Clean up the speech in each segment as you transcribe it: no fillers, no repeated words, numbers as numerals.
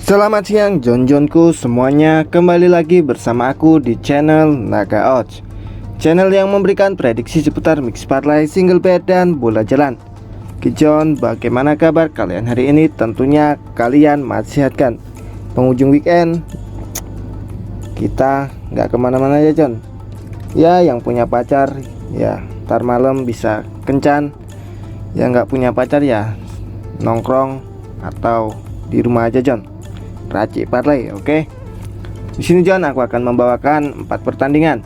Selamat siang Jon-Jonku semuanya, kembali lagi bersama aku di channel Naga Odds, channel yang memberikan prediksi seputar mix parlay, single bet, dan bola jalan. Oke Jon, bagaimana kabar kalian hari ini? Tentunya kalian masih sehat kan? Penghujung weekend kita nggak kemana-mana ya Jon. Ya yang punya pacar ya ntar malam bisa kencan, yang nggak punya pacar ya nongkrong atau di rumah aja Jon, racik parlay. Oke. Di sini Jon aku akan membawakan 4 pertandingan.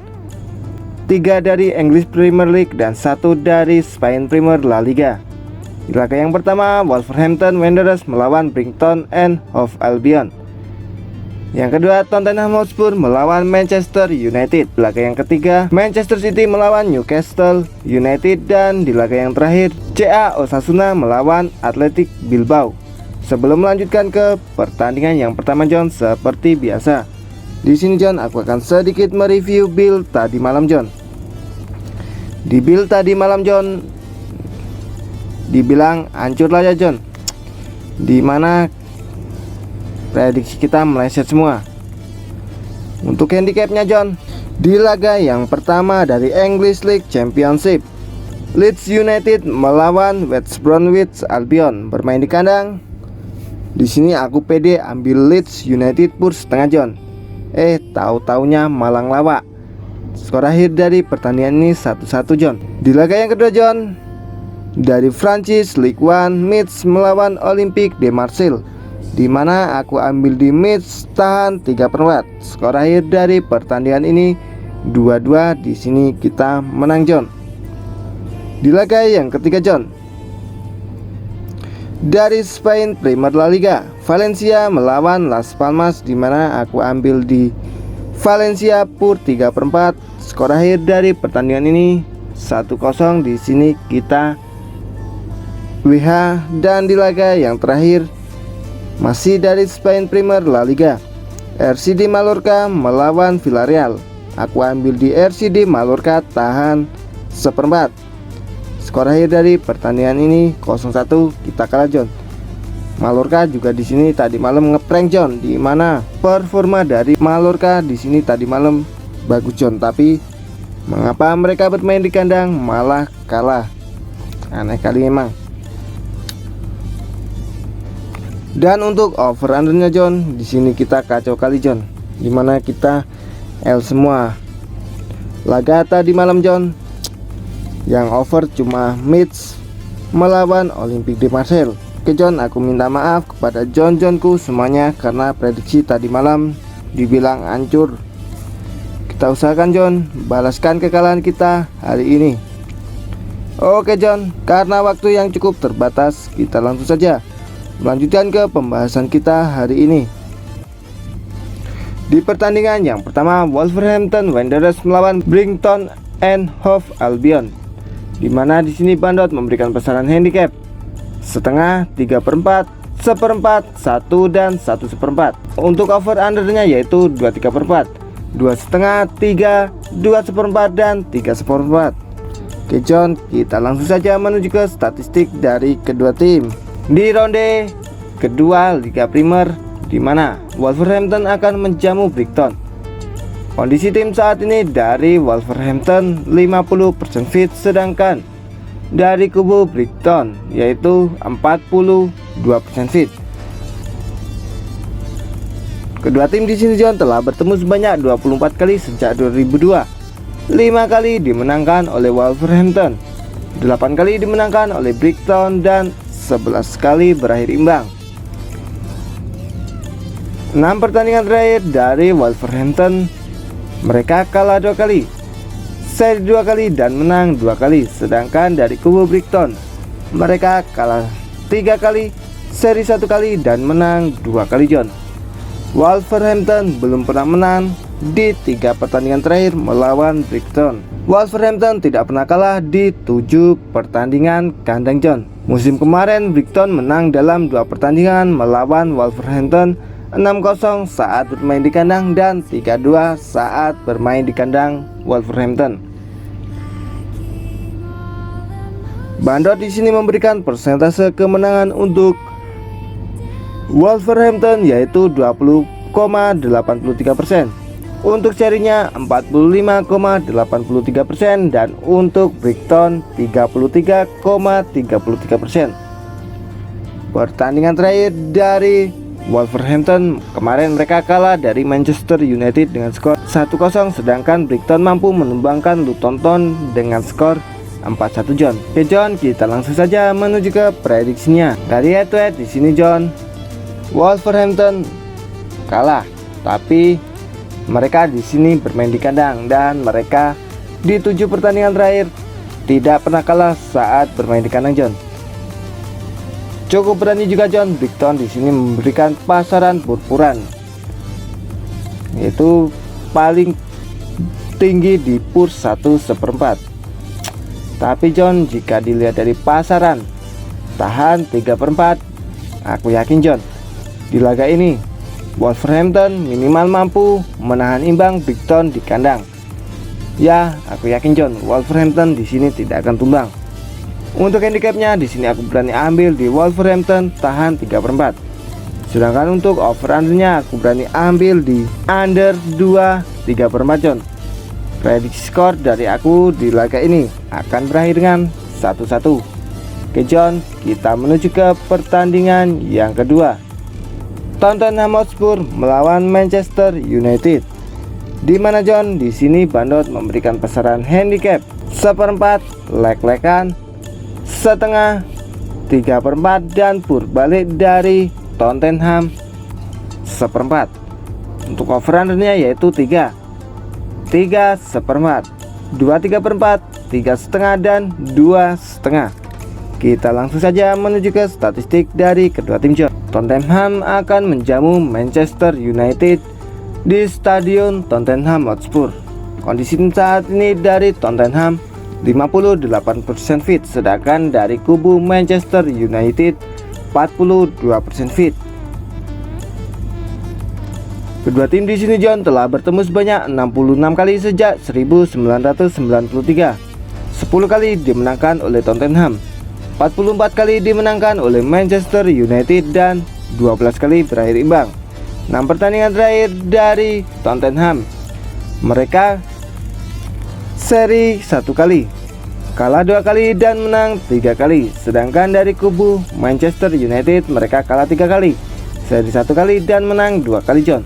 3 dari English Premier League dan 1 dari Spain Premier La Liga. Di laga yang pertama, Wolverhampton Wanderers melawan Brighton and Hove Albion. Yang kedua, Tottenham Hotspur melawan Manchester United. Di laga yang ketiga, Manchester City melawan Newcastle United. Dan di laga yang terakhir, CA Osasuna melawan Athletic Bilbao. Sebelum melanjutkan ke pertandingan yang pertama Jon, seperti biasa di sini Jon aku akan sedikit mereview build tadi malam Jon. Di build tadi malam Jon dibilang hancur lah ya Jon, dimana prediksi kita meleset semua. Untuk handicapnya Jon, di laga yang pertama dari English League Championship, Leeds United melawan West Bromwich Albion bermain di kandang. Di sini aku pede ambil Leeds United pur setengah Jon. Tahu-taunya malang lawak. Skor akhir dari pertandingan ini 1-1 Jon. Di laga yang kedua Jon, dari Prancis Ligue 1, Metz melawan Olympique de Marseille, di mana aku ambil di Metz tahan 3/4. Skor akhir dari pertandingan ini 2-2. Di sini kita menang Jon. Di laga yang ketiga Jon, dari Spain Premier La Liga, Valencia melawan Las Palmas, di mana aku ambil di Valencia pur 3/4. Skor akhir dari pertandingan ini 1-0. Di sini kita WH. Dan di laga yang terakhir masih dari Spain Premier La Liga, RCD Mallorca melawan Villarreal. Aku ambil di RCD Mallorca tahan 1/4. Skor akhir dari pertandingan ini 0-1, kita kalah Jon. Mallorca juga di sini tadi malam ngeprank Jon, di mana performa dari Mallorca di sini tadi malam bagus Jon, tapi mengapa mereka bermain di kandang malah kalah? Aneh kali emang. Dan untuk over undernya Jon, di sini kita kacau kali Jon, dimana kita L semua. Laga tadi malam Jon, yang over cuma Metz melawan Olympique de Marseille. Oke Jon, aku minta maaf kepada Jon-Jonku semuanya karena prediksi tadi malam dibilang hancur. Kita usahakan Jon balaskan kekalahan kita hari ini. Oke Jon, karena waktu yang cukup terbatas, kita langsung saja melanjutkan ke pembahasan kita hari ini. Di pertandingan yang pertama, Wolverhampton Wanderers melawan Brighton and Hove Albion, di mana di sini Bandot memberikan besaran handicap setengah, 3/4, 1/4, 1 dan 1/4. Untuk over undernya yaitu 2/3/4, 2,5, 3, 2/4 dan 3/4. Oke Jon, kita langsung saja menuju ke statistik dari kedua tim. Di ronde kedua Liga Primer, di mana Wolverhampton akan menjamu Brighton. Kondisi tim saat ini dari Wolverhampton 50% fit, sedangkan dari kubu Brighton yaitu 42% fit. Kedua tim di sini Jon telah bertemu sebanyak 24 kali sejak 2002. 5 kali dimenangkan oleh Wolverhampton, 8 kali dimenangkan oleh Brighton, dan 11 kali berakhir imbang. 6 pertandingan terakhir dari Wolverhampton, mereka kalah 2 kali, seri 2 kali, dan menang 2 kali. Sedangkan dari kubu Brighton, mereka kalah 3 kali, seri 1 kali, dan menang 2 kali Jon. Wolverhampton belum pernah menang di 3 pertandingan terakhir melawan Brighton. Wolverhampton tidak pernah kalah di 7 pertandingan kandang Jon. Musim kemarin Brighton menang dalam 2 pertandingan melawan Wolverhampton, 6-0 saat bermain di kandang dan 3-2 saat bermain di kandang Wolverhampton. Bandot di sini memberikan persentase kemenangan untuk Wolverhampton yaitu 20,83%. Untuk serinya 45,83% dan untuk Brighton 33,33%. Pertandingan terakhir dari Wolverhampton kemarin mereka kalah dari Manchester United dengan skor 1-0, sedangkan Brighton mampu menumbangkan Luton Town dengan skor 4-1 John. Oke John, kita langsung saja menuju ke prediksinya. Dari head to head di sini John, Wolverhampton kalah, tapi mereka di sini bermain di kandang dan mereka di 7 pertandingan terakhir tidak pernah kalah saat bermain di kandang John. Cukup berani juga John. Brighton di sini memberikan pasaran purpuran, yaitu paling tinggi di pur 1/4. Tapi John, jika dilihat dari pasaran tahan 3/4, aku yakin John, di laga ini Wolverhampton minimal mampu menahan imbang Brighton di kandang. Ya, aku yakin John, Wolverhampton di sini tidak akan tumbang. Untuk handicapnya di sini aku berani ambil di Wolverhampton tahan 3/4. Sedangkan untuk over undernya aku berani ambil di under 2 3/4 John. Prediksi skor dari aku di laga ini akan berakhir dengan 1-1. Oke John, kita menuju ke pertandingan yang kedua. Tottenham Hotspur melawan Manchester United. Di mana John, di sini Bandot memberikan pasaran handicap 1/4, lek-lekan, setengah, 3/4 dan pur balik dari Tottenham 1/4. Untuk over undernya yaitu 3 1/4, 2 3/4, 3,5 dan 2,5. Kita langsung saja menuju ke statistik dari kedua tim John. Tottenham akan menjamu Manchester United di Stadion Tottenham Hotspur. Kondisi saat ini dari Tottenham 58% fit, sedangkan dari kubu Manchester United 42% fit. Kedua tim di sini John telah bertemu sebanyak 66 kali sejak 1993. 10 kali dimenangkan oleh Tottenham, 44 kali dimenangkan oleh Manchester United dan 12 kali berakhir imbang. 6 pertandingan terakhir dari Tottenham, mereka seri 1 kali, kalah 2 kali dan menang 3 kali. Sedangkan dari kubu Manchester United mereka kalah 3 kali, seri 1 kali dan menang 2 kali John.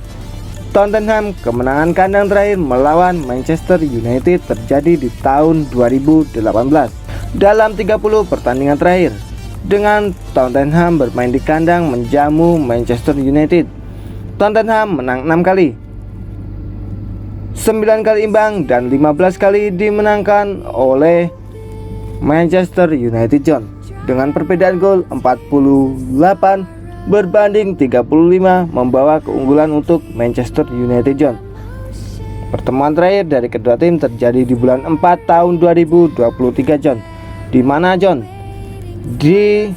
Tottenham kemenangan kandang terakhir melawan Manchester United terjadi di tahun 2018. Dalam 30 pertandingan terakhir, dengan Tottenham bermain di kandang menjamu Manchester United, Tottenham menang 6 kali, 9 kali imbang dan 15 kali dimenangkan oleh Manchester United John. Dengan perbedaan gol 48 berbanding 35 membawa keunggulan untuk Manchester United John. Pertemuan terakhir dari kedua tim terjadi di bulan 4 tahun 2023 John. Di mana John? Di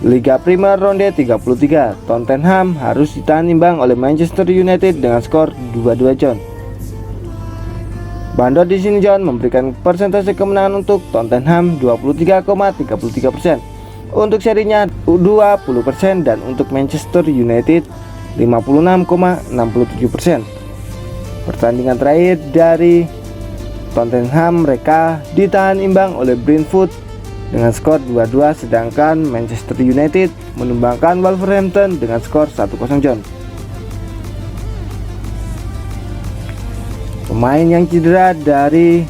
Liga Premier ronde 33, Tottenham harus ditahan imbang oleh Manchester United dengan skor 2-2 John. Bandot di sini John memberikan persentase kemenangan untuk Tottenham 23,33%. Untuk serinya 20% dan untuk Manchester United 56,67%. Pertandingan terakhir dari Tottenham mereka ditahan imbang oleh Brentford dengan skor 2-2, sedangkan Manchester United menumbangkan Wolverhampton dengan skor 1-0 John. Pemain yang cedera dari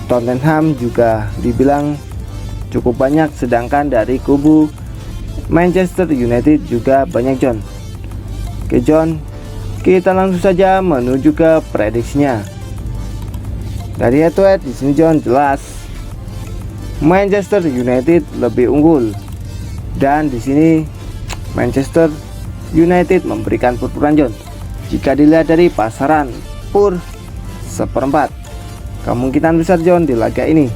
Tottenham juga dibilang cukup banyak, sedangkan dari kubu Manchester United juga banyak John. Oke John, kita langsung saja menuju ke prediksinya. Dari head to head di sini John jelas Manchester United lebih unggul, dan di sini Manchester United memberikan purpuran John. Jika dilihat dari pasaran pur 1/4, kemungkinan besar John di laga ini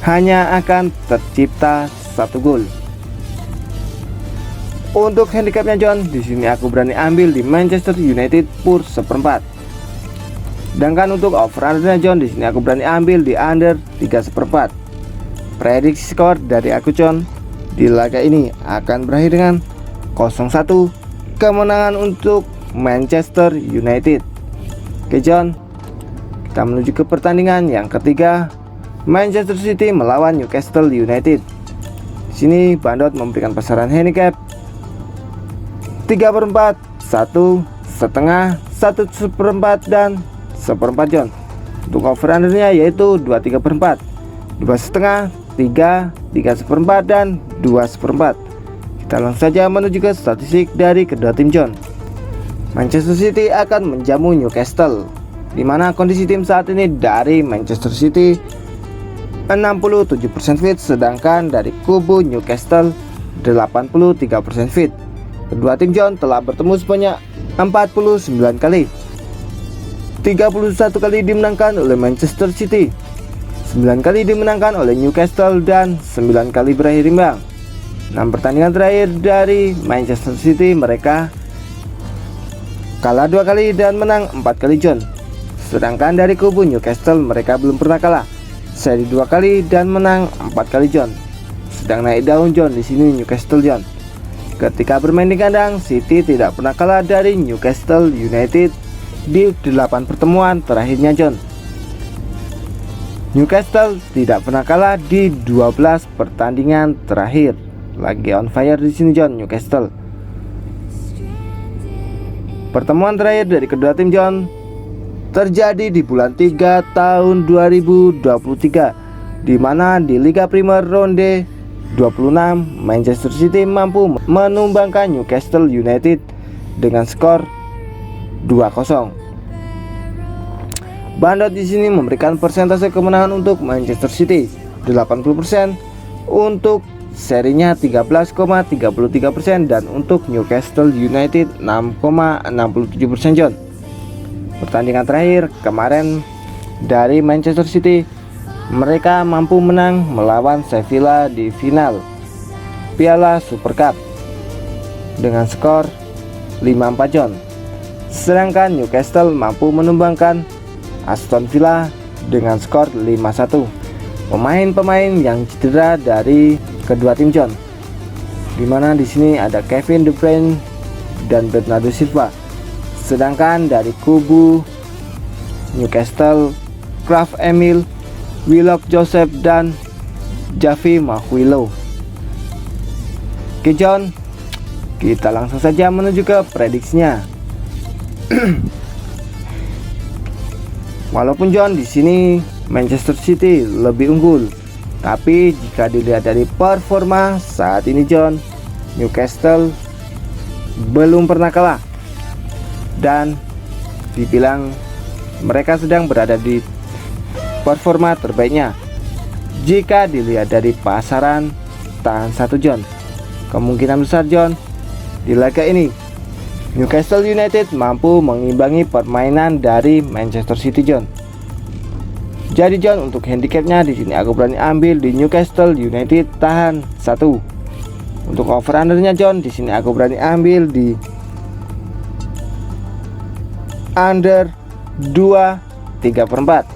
hanya akan tercipta 1 gol. Untuk handicapnya John, di sini aku berani ambil di Manchester United pur 1/4. Sedangkan untuk over undernya John, di sini aku berani ambil di under 3/4. Prediksi skor dari aku John, di laga ini akan berakhir dengan 0-1 kemenangan untuk Manchester United. Oke John, kita menuju ke pertandingan yang ketiga, Manchester City melawan Newcastle United. Sini Bandot memberikan pasaran handicap 3/4, 1/setengah, 1/4 dan 1/4 John. Untuk over undernya yaitu 23/4, 2/setengah, 3, 3/4 dan 2/4. Kita langsung saja menuju ke statistik dari kedua tim John. Manchester City akan menjamu Newcastle, di mana kondisi tim saat ini dari Manchester City 67% fit, sedangkan dari kubu Newcastle 83% fit. Kedua tim John telah bertemu sebanyak 49 kali. 31 kali dimenangkan oleh Manchester City, 9 kali dimenangkan oleh Newcastle dan 9 kali berakhir imbang. 6 pertandingan terakhir dari Manchester City mereka kalah 2 kali dan menang 4 kali John. Sedangkan dari kubu Newcastle mereka belum pernah kalah, seri 2 kali dan menang 4 kali John. Sedang naik daun John di sini Newcastle John. Ketika bermain di kandang, City tidak pernah kalah dari Newcastle United di 8 pertemuan terakhirnya John. Newcastle tidak pernah kalah di 12 pertandingan terakhir. Lagi on fire di sini John Newcastle. Pertemuan terakhir dari kedua tim John terjadi di bulan 3 tahun 2023, di mana di Liga Premier ronde 26 Manchester City mampu menumbangkan Newcastle United dengan skor 2-0. Bandot di sini memberikan persentase kemenangan untuk Manchester City 80%, untuk serinya 13,33% dan untuk Newcastle United 6,67% John. Pertandingan terakhir kemarin dari Manchester City, mereka mampu menang melawan Sevilla di final Piala Super Cup dengan skor 5-4 John. Sedangkan Newcastle mampu menumbangkan Aston Villa dengan skor 5-1. Pemain-pemain yang cedera dari kedua tim John, dimana di sini ada Kevin De Bruyne dan Bernardo Silva. Sedangkan dari kubu Newcastle, Kraf Emil, Willock Joseph dan Javi Mahuilo. Oke John, kita langsung saja menuju ke prediksinya. Walaupun John di sini Manchester City lebih unggul, tapi jika dilihat dari performa saat ini John, Newcastle belum pernah kalah dan dibilang mereka sedang berada di performa terbaiknya. Jika dilihat dari pasaran tahan 1 John, kemungkinan besar John di laga ini Newcastle United mampu mengimbangi permainan dari Manchester City John. Jadi John, untuk handicapnya di sini aku berani ambil di Newcastle United tahan 1. Untuk over undernya John, di sini aku berani ambil di under 2/3/4.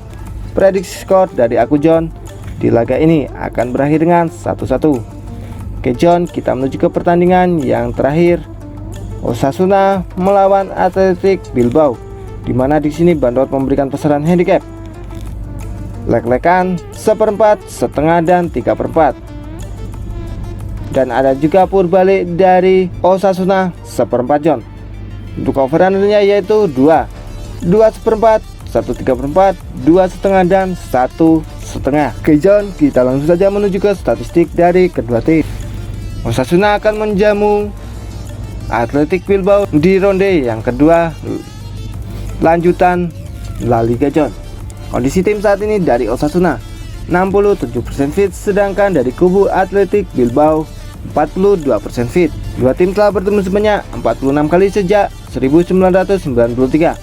Prediksi skor dari aku John di laga ini akan berakhir dengan 1-1. Oke John, kita menuju ke pertandingan yang terakhir, Osasuna melawan Athletic Bilbao, di mana di sini Bandot memberikan pasaran handicap lek-lekan 1/4, setengah dan 3/4. Dan ada juga purbalik dari Osasuna 1/4 John. Untuk over undernya yaitu 2/4, 1/3/4, 2/setengah dan 1/setengah. Oke John, kita langsung saja menuju ke statistik dari kedua tim. Osasuna akan menjamu Athletic Bilbao di ronde yang kedua lanjutan La Liga John. Kondisi tim saat ini dari Osasuna 67% fit, sedangkan dari kubu Athletic Bilbao 42% fit. Dua tim telah bertemu sebanyak 46 kali sejak 1993,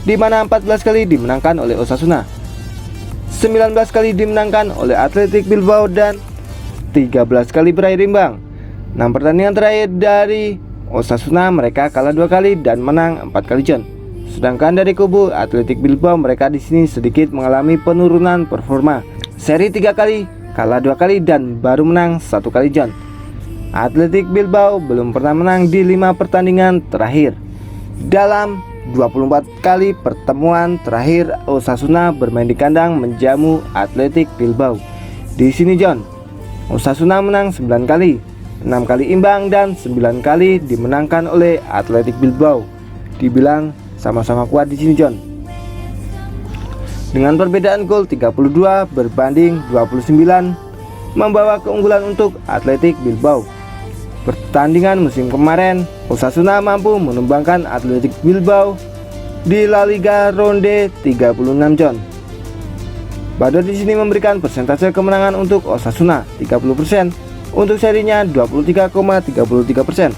di mana 14 kali dimenangkan oleh Osasuna, 19 kali dimenangkan oleh Athletic Bilbao dan 13 kali berakhir imbang. 6 pertandingan terakhir dari Osasuna mereka kalah 2 kali dan menang 4 kali John. Sedangkan dari kubu Athletic Bilbao mereka di sini sedikit mengalami penurunan performa. Seri 3 kali, kalah 2 kali dan baru menang 1 kali John. Athletic Bilbao belum pernah menang di 5 pertandingan terakhir. Dalam 24 kali pertemuan terakhir, Osasuna bermain di kandang menjamu Athletic Bilbao. Di sini John, Osasuna menang 9 kali, 6 kali imbang dan 9 kali dimenangkan oleh Athletic Bilbao. Dibilang sama-sama kuat di sini John. Dengan perbedaan gol 32 berbanding 29 membawa keunggulan untuk Athletic Bilbao. Pertandingan musim kemarin, Osasuna mampu menumbangkan Athletic Bilbao di La Liga ronde 36 John. Bador di sini memberikan persentase kemenangan untuk Osasuna 30%, untuk serinya 23,33%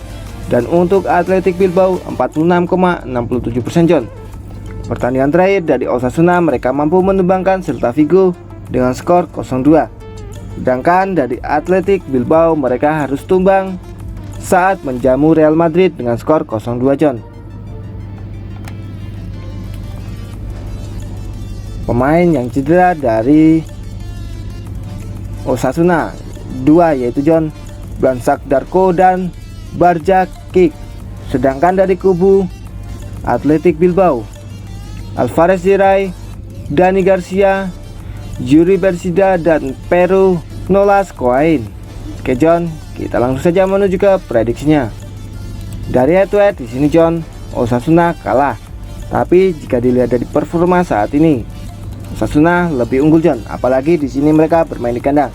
dan untuk Athletic Bilbao 46,67% John. Pertandingan terakhir dari Osasuna mereka mampu menumbangkan Celta Vigo dengan skor 0-2. Sedangkan dari Athletic Bilbao mereka harus tumbang saat menjamu Real Madrid dengan skor 0-2 John. Pemain yang cedera dari Osasuna 2 yaitu John, Blansak Darko dan Barja Kik. Sedangkan dari kubu Athletic Bilbao, Alvarez Giray, Dani Garcia, Yuri Bersida dan Peru Nolas Koain. Oke John, kita langsung saja menuju ke prediksinya. Dari head to head di sini John, Osasuna kalah. Tapi jika dilihat dari performa saat ini, Osasuna lebih unggul John, apalagi di sini mereka bermain di kandang.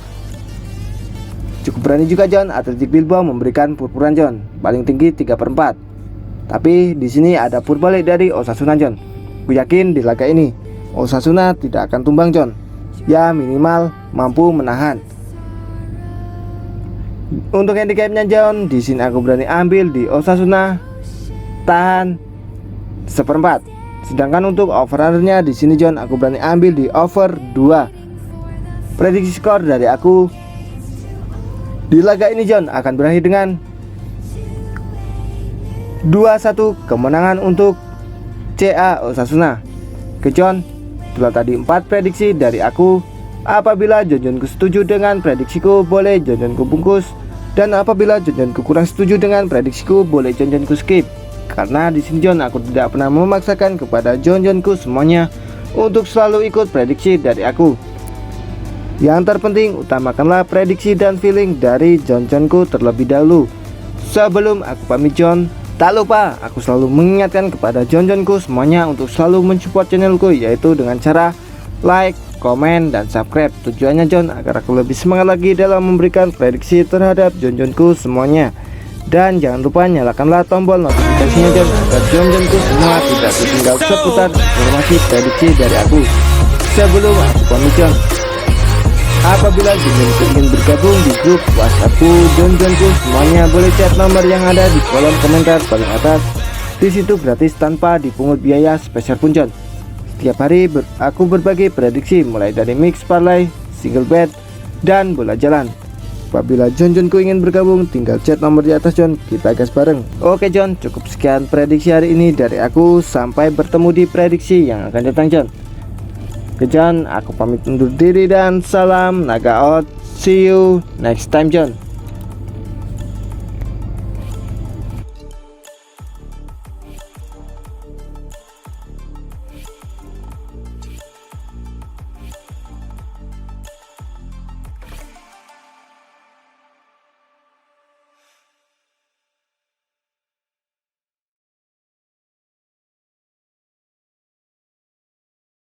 Cukup berani juga John, Athletic Bilbao memberikan purpuran John, paling tinggi 3/4. Tapi di sini ada purbalik dari Osasuna John. Gue yakin di laga ini Osasuna tidak akan tumbang John. Ya minimal mampu menahan. Untuk handicapnya John, di sini aku berani ambil di Osasuna tahan 1/4. Sedangkan untuk over-undernya di sini John, aku berani ambil di over 2. Prediksi skor dari aku di laga ini John akan berakhir dengan 2-1 kemenangan untuk CA Osasuna. Oke John, itulah tadi 4 prediksi dari aku. Apabila Jonjonku setuju dengan prediksiku, boleh Jonjonku bungkus. Dan apabila Jonjonku kurang setuju dengan prediksiku, boleh Jonjonku skip. Karena di sini John, aku tidak pernah memaksakan kepada Jonjonku semuanya untuk selalu ikut prediksi dari aku. Yang terpenting, utamakanlah prediksi dan feeling dari Jonjonku terlebih dahulu. Sebelum aku pamit John, tak lupa aku selalu mengingatkan kepada Jonjonku semuanya untuk selalu mensupport channelku, yaitu dengan cara like, komen, dan subscribe. Tujuannya John agar aku lebih semangat lagi dalam memberikan prediksi terhadap Jonjonku semuanya. Dan jangan lupa nyalakanlah tombol notifikasinya John agar Jonjonku semua tidak tertinggal seputar informasi prediksi dari aku. Sebelum aku pamit John, apabila Jonjonku ingin bergabung di grup WhatsAppku Jonjonku semuanya, boleh chat nomor yang ada di kolom komentar paling atas. Di situ gratis tanpa dipungut biaya spesial pun John. Setiap hari aku berbagi prediksi mulai dari mix parlay, single bet, dan bola jalan. Apabila Jonjonku ingin bergabung, tinggal chat nomor di atas John, kita gas bareng. Oke John, cukup sekian prediksi hari ini dari aku. Sampai bertemu di prediksi yang akan datang John. Oke John, aku pamit undur diri dan salam Naga out. See you next time John.